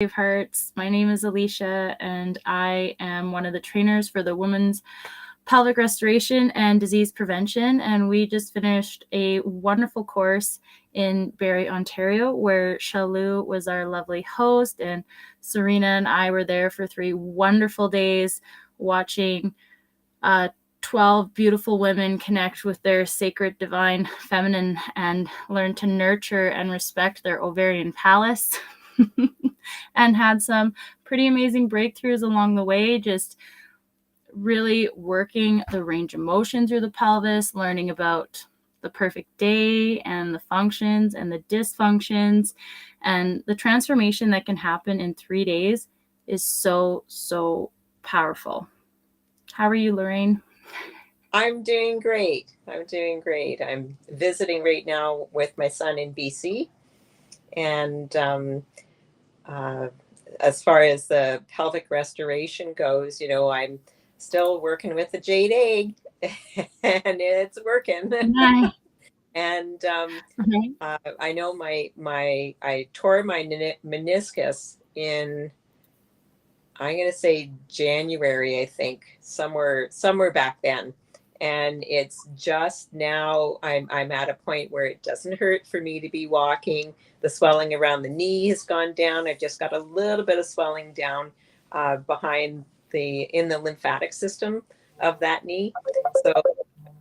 BraveHearts. My name is Alicia, and I am one of the trainers for the Women's Pelvic Restoration and Disease Prevention. And we just finished a wonderful course in Barrie, Ontario, where Shalou was our lovely host, and Serena and I were there for 3 wonderful days watching 12 beautiful women connect with their sacred divine feminine and learn to nurture and respect their ovarian palace. And had some pretty amazing breakthroughs along the way, just really working the range of motion through the pelvis, learning about the perfect day and the functions and the dysfunctions, and the transformation that can happen in 3 days is so powerful. How are you, Lorraine? I'm doing great. I'm visiting right now with my son in BC. And as far as the pelvic restoration goes, I'm still working with the jade egg and it's working. Nice. And I know I tore my meniscus in, I'm going to say January, I think, somewhere back then. And it's just now I'm at a point where it doesn't hurt for me to be walking. The swelling around the knee has gone down. I've just got a little bit of swelling down behind in the lymphatic system of that knee. So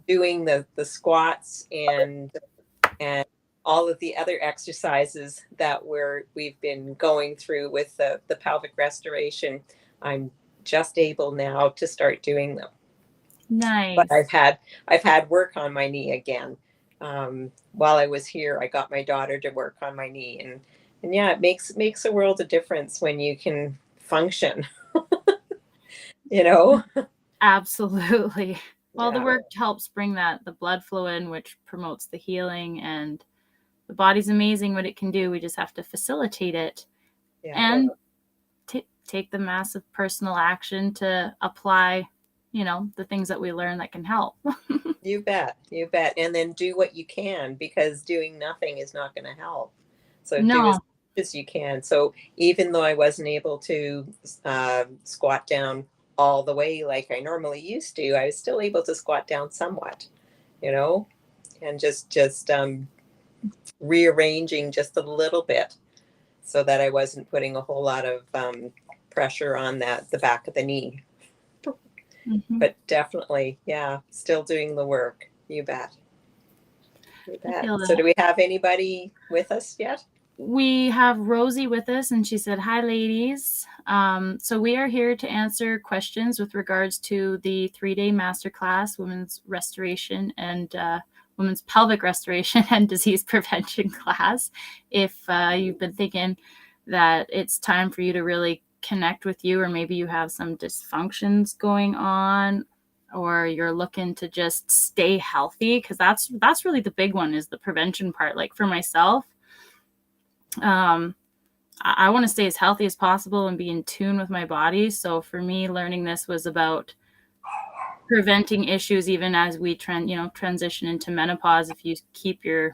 doing the squats and all of the other exercises that we've been going through with the pelvic restoration, I'm just able now to start doing them. Nice. But I've had work on my knee again. While I was here, I got my daughter to work on my knee, and yeah, it makes a world of difference when you can function. Absolutely. Well, Yeah. the work helps bring the blood flow in, which promotes the healing, and the body's amazing what it can do. We just have to facilitate it and take the massive personal action to apply, the things that we learn that can help. You bet. And then do what you can, because doing nothing is not going to help. So do as much as you can. So even though I wasn't able to squat down all the way like I normally used to, I was still able to squat down somewhat, and just rearranging just a little bit so that I wasn't putting a whole lot of pressure on the back of the knee. Mm-hmm. But definitely, yeah, still doing the work. You bet. So do we have anybody with us yet? We have Rosie with us, and she said, "Hi, ladies. So we are here to answer questions with regards to the 3-day Masterclass, Women's Restoration and Women's Pelvic Restoration and Disease Prevention class. If you've been thinking that it's time for you to really connect with you, or maybe you have some dysfunctions going on, or you're looking to just stay healthy, because that's really the big one, is the prevention part. Like for myself, I want to stay as healthy as possible and be in tune with my body. So for me, learning this was about preventing issues even as we transition into menopause. If you keep if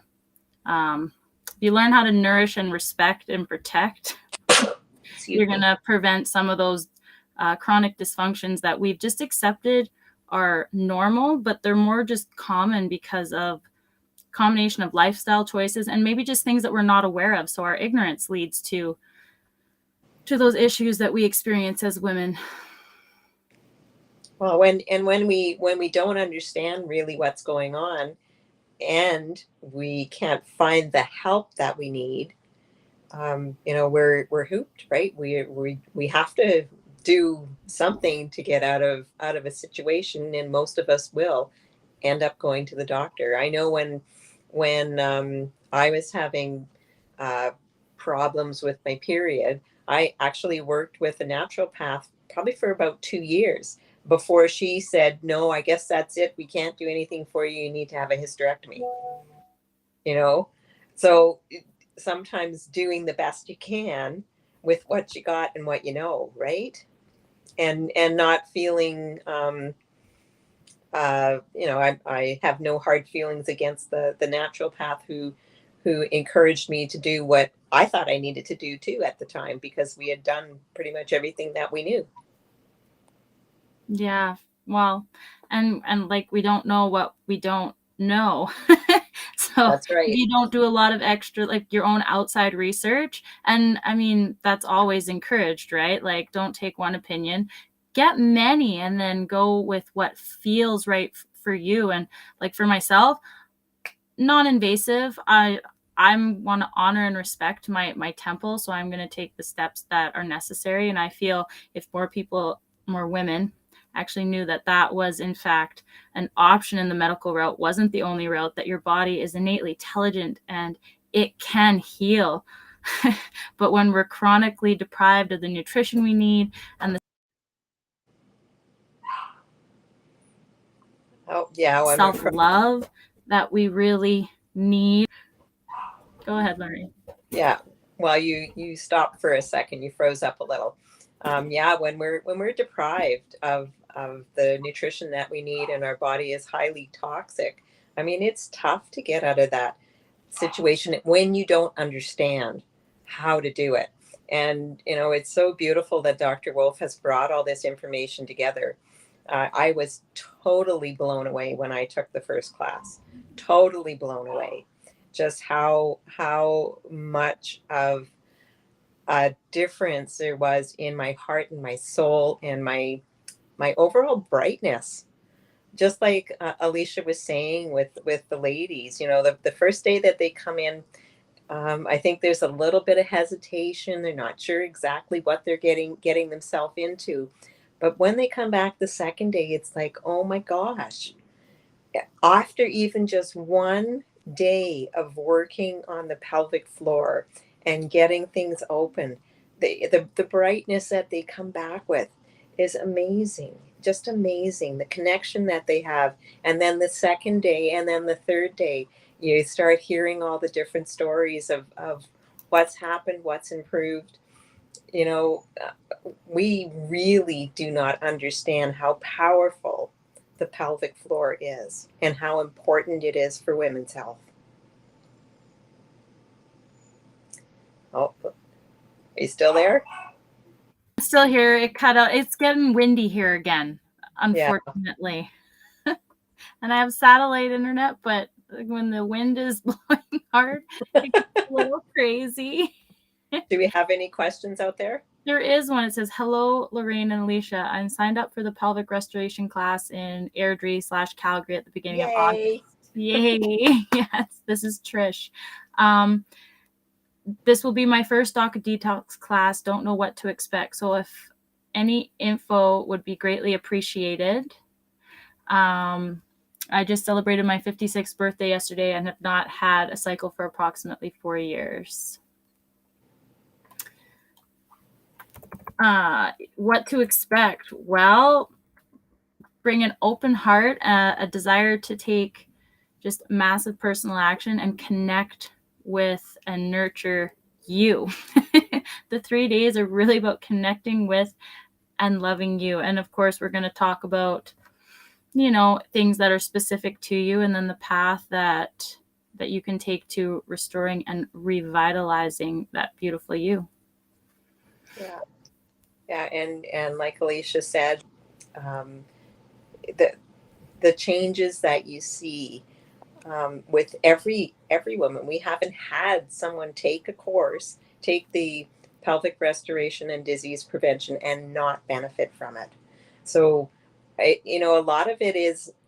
you learn how to nourish and respect and protect, you're going to prevent some of those chronic dysfunctions that we've just accepted are normal, but they're more just common because of combination of lifestyle choices and maybe just things that we're not aware of. So our ignorance leads to those issues that we experience as women. Well, when we don't understand really what's going on, and we can't find the help that we need, we're hooped, right? We have to do something to get out of a situation, and most of us will end up going to the doctor. I know when I was having problems with my period, I actually worked with a naturopath probably for about 2 years before she said, "No, I guess that's it. We can't do anything for you. You need to have a hysterectomy." So sometimes doing the best you can with what you got and what you know, right? And not feeling I have no hard feelings against the naturopath who encouraged me to do what I thought I needed to do too at the time, because we had done pretty much everything that we knew. Yeah. Well, and like, we don't know what we don't know. So That's right. if you don't do a lot of extra, like, your own outside research, and I mean, that's always encouraged, right? Like, don't take one opinion, get many, and then go with what feels right for you. And like, for myself, non-invasive, I want to honor and respect my temple, so I'm going to take the steps that are necessary. And I feel if more people, more women, actually knew that that was in fact an option in the medical route, wasn't the only route, that your body is innately intelligent and it can heal. But when we're chronically deprived of the nutrition we need and the self-love that we really need. Go ahead, Larry. Yeah. Well, you stopped for a second. You froze up a little. Yeah, when we're deprived of the nutrition that we need, and our body is highly toxic, I mean, it's tough to get out of that situation when you don't understand how to do it. And it's so beautiful that Dr. Wolf has brought all this information together. I was totally blown away when I took the first class. Totally blown away. Just how much of a difference there was in my heart and my soul and my overall brightness. Just like Alicia was saying with the ladies, the first day that they come in, I think there's a little bit of hesitation. They're not sure exactly what they're getting themselves into. But when they come back the second day, it's like, oh my gosh, after even just one day of working on the pelvic floor and getting things open, the brightness that they come back with is amazing. Just amazing. The connection that they have. And then the second day, and then the third day, you start hearing all the different stories of what's happened, what's improved. We really do not understand how powerful the pelvic floor is and how important it is for women's health. Oh, are you still there? Still here. It cut out. It's getting windy here again, unfortunately. Yeah. And I have satellite internet, but when the wind is blowing hard, it gets a little crazy. Do we have any questions out there? There is one. It says, hello, Lorraine and Alicia. I'm signed up for the pelvic restoration class in Airdrie/Calgary at the beginning of August. Yay. Yes, this is Trish. This will be my first Doc Detox class. Don't know what to expect. So if any info would be greatly appreciated. I just celebrated my 56th birthday yesterday and have not had a cycle for approximately 4 years. What to expect? Well, bring an open heart, a desire to take just massive personal action and connect with and nurture you. The 3 days are really about connecting with and loving you. And of course, we're going to talk about, things that are specific to you, and then the path that you can take to restoring and revitalizing that beautiful you. Yeah. Yeah. And like Alicia said, the changes that you see with every woman. We haven't had someone take a course, take the pelvic restoration and disease prevention, and not benefit from it. So, a lot of it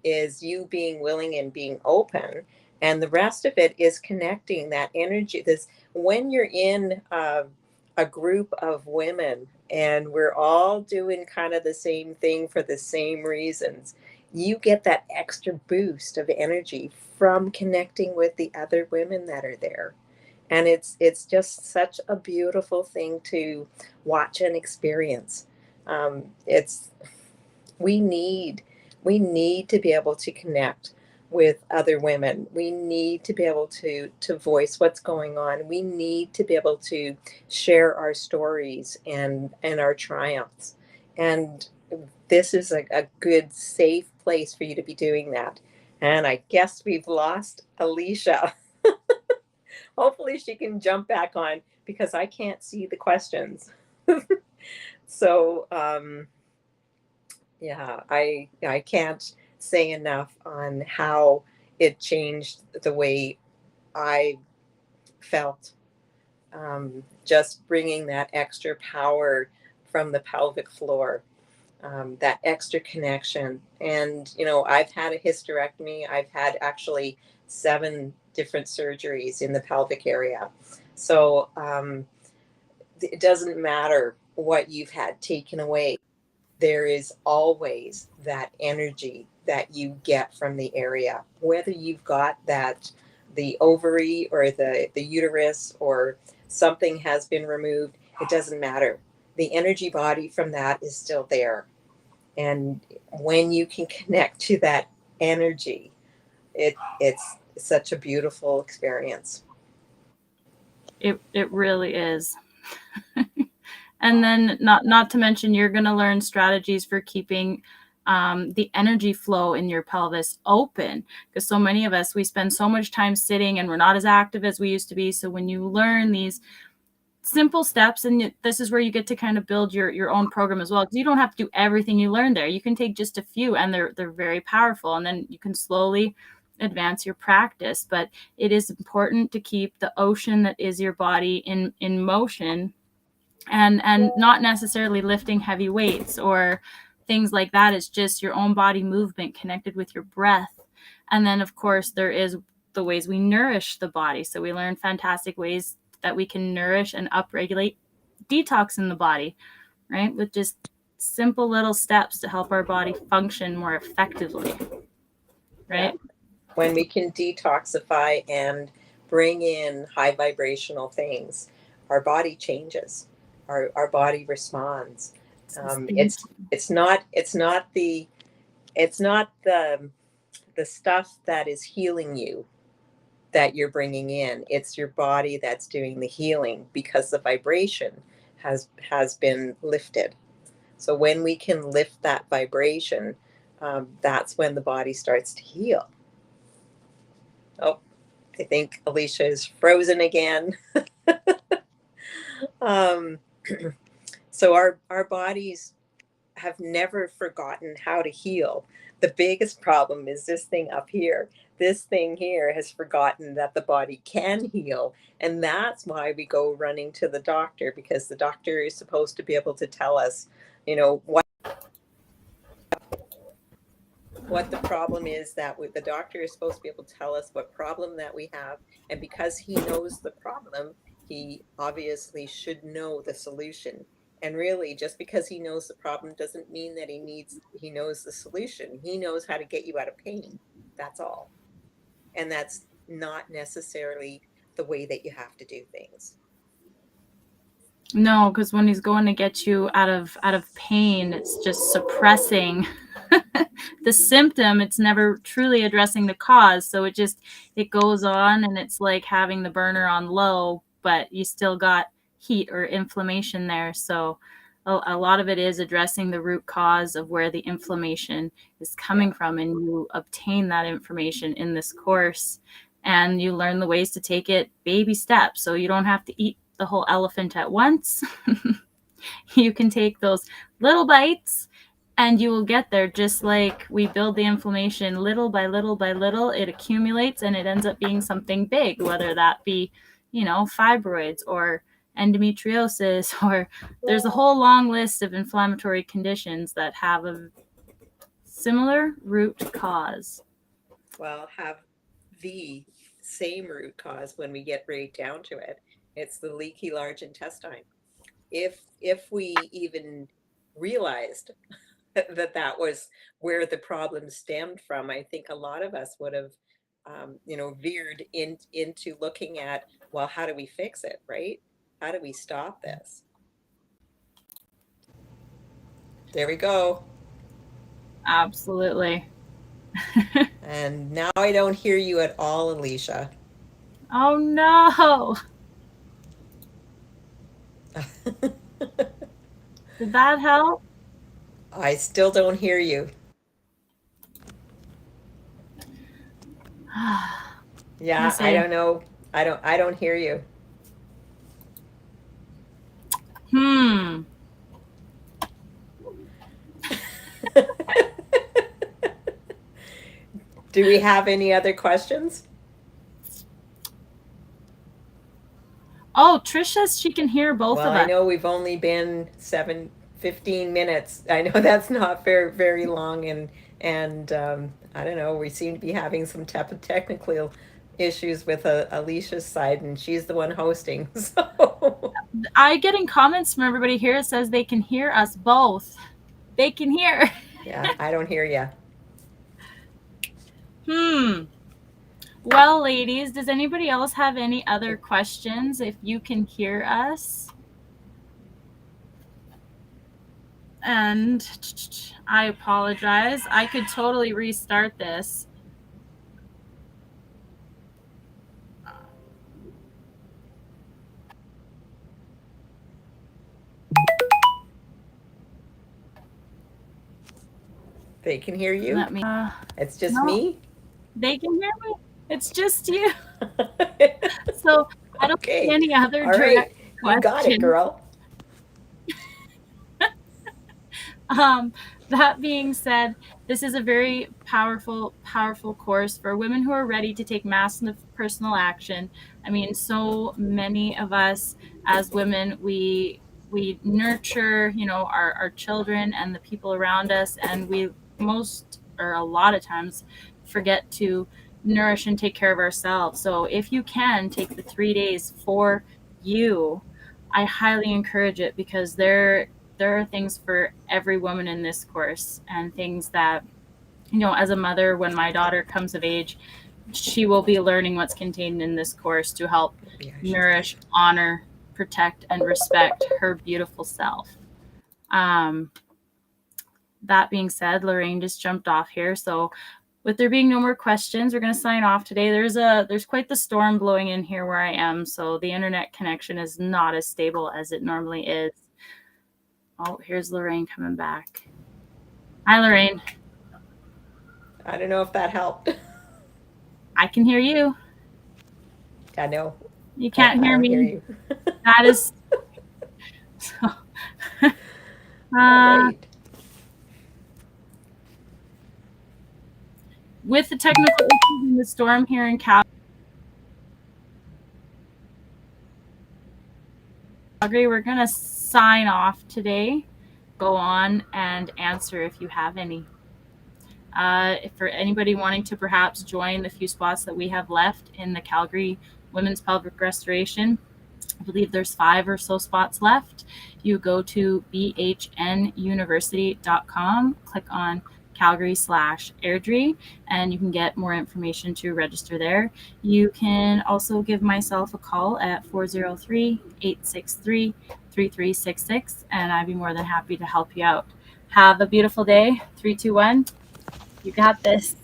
is you being willing and being open, and the rest of it is connecting that energy. This when you're in a group of women and we're all doing kind of the same thing for the same reasons, you get that extra boost of energy from connecting with the other women that are there. And it's just such a beautiful thing to watch and experience. It's we need to be able to connect with other women. We need to be able to voice what's going on. We need to be able to share our stories and our triumphs. And this is a good, safe place for you to be doing that. And I guess we've lost Alicia. Hopefully she can jump back on. because I can't see the questions. So, yeah, I can't say enough on how it changed the way I felt. Just bringing that extra power from the pelvic floor, that extra connection. And, you know, I've had a hysterectomy. I've had actually 7 different surgeries in the pelvic area. So it doesn't matter what you've had taken away. There is always that energy that you get from the area, whether you've got that, the ovary or the uterus, or something has been removed. It doesn't matter. The energy body from that is still there. And when you can connect to that energy, it's such a beautiful experience. It really is. And then not to mention, you're going to learn strategies for keeping the energy flow in your pelvis open, because so many of us, we spend so much time sitting and we're not as active as we used to be. So when you learn these simple steps, and this is where you get to kind of build your own program as well, because you don't have to do everything you learn there. You can take just a few, and they're very powerful, and then you can slowly advance your practice. But it is important to keep the ocean that is your body in motion, and not necessarily lifting heavy weights or things like that. It's just your own body movement connected with your breath. And then, of course, there is the ways we nourish the body. So we learn fantastic ways that we can nourish and upregulate detox in the body, right? With just simple little steps to help our body function more effectively, right? Yeah. When we can detoxify and bring in high vibrational things, our body changes. Our body responds. It's not the stuff that is healing you that you're bringing in. It's your body that's doing the healing, because the vibration has been lifted. So when we can lift that vibration, that's when the body starts to heal. Oh, I think Alicia is frozen again. um, so our bodies have never forgotten how to heal. The biggest problem is this thing up here. This thing here has forgotten that the body can heal. And that's why we go running to the doctor, because the doctor is supposed to be able to tell us, you know, what the problem is. That the doctor is supposed to be able to tell us what problem that we have. And because he knows the problem, he obviously should know the solution. And really, just because he knows the problem doesn't mean that he knows the solution. He knows how to get you out of pain. That's all. And that's not necessarily the way that you have to do things. No, because when he's going to get you out of pain, it's just suppressing the symptom. It's never truly addressing the cause. So it goes on, and it's like having the burner on low, but you still got heat or inflammation there. So a lot of it is addressing the root cause of where the inflammation is coming from, and you obtain that information in this course, and you learn the ways to take it baby steps, so you don't have to eat the whole elephant at once. You can take those little bites, and you will get there. Just like we build the inflammation little by little by little, it accumulates and it ends up being something big, whether that be, fibroids or endometriosis, or there's a whole long list of inflammatory conditions that have a similar root cause. Well, have the same root cause when we get right down to it. It's the leaky large intestine. If we even realized that was where the problem stemmed from, I think a lot of us would have, veered into looking at, well, how do we fix it, right? How do we stop this? There we go. Absolutely. And now I don't hear you at all, Alicia. Oh no. Did that help? I still don't hear you. Yeah, I say don't know. I don't hear you. Do we have any other questions? Oh, Trish says she can hear both Well, of I us. know we've only been 15 minutes. I know that's not very long, and I don't know. We seem to be having some technical issues with Alicia's side, and she's the one hosting. So I getting comments from everybody here. It says they can hear us both. They can hear. yeah, I don't hear you. Well, ladies, does anybody else have any other questions? If you can hear us. And I apologize. I could totally restart this. They can hear you? Let me. It's just me? They can hear me. It's just you. So I don't see any other direct questions. You got it, girl. That being said, this is a very powerful course for women who are ready to take massive personal action. I mean, so many of us as women, we nurture, our children and the people around us, and we a lot of times forget to nourish and take care of ourselves. So if you can take the 3 days for you, I highly encourage it, because there are things for every woman in this course, and things that, as a mother, when my daughter comes of age, she will be learning what's contained in this course to help nourish, honor, protect, and respect her beautiful self. That being said, Lorraine just jumped off here. So with there being no more questions, we're going to sign off today. There's quite the storm blowing in here where I am, so the internet connection is not as stable as it normally is. Oh, here's Lorraine coming back. Hi, Lorraine. I don't know if that helped. I can hear you. I know. You can't hear me. Hear you. That is. So, all right. With the technical issues in the storm here in Calgary, we're going to sign off today. Go on and answer if you have any. For anybody wanting to perhaps join the few spots that we have left in the Calgary Women's Pelvic Restoration, I believe there's 5 or so spots left. You go to bhnuniversity.com, click on Calgary/Airdrie, and you can get more information to register there. You can also give myself a call at 403-863-3366, and I'd be more than happy to help you out. Have a beautiful day. 3, 2, 1. You got this.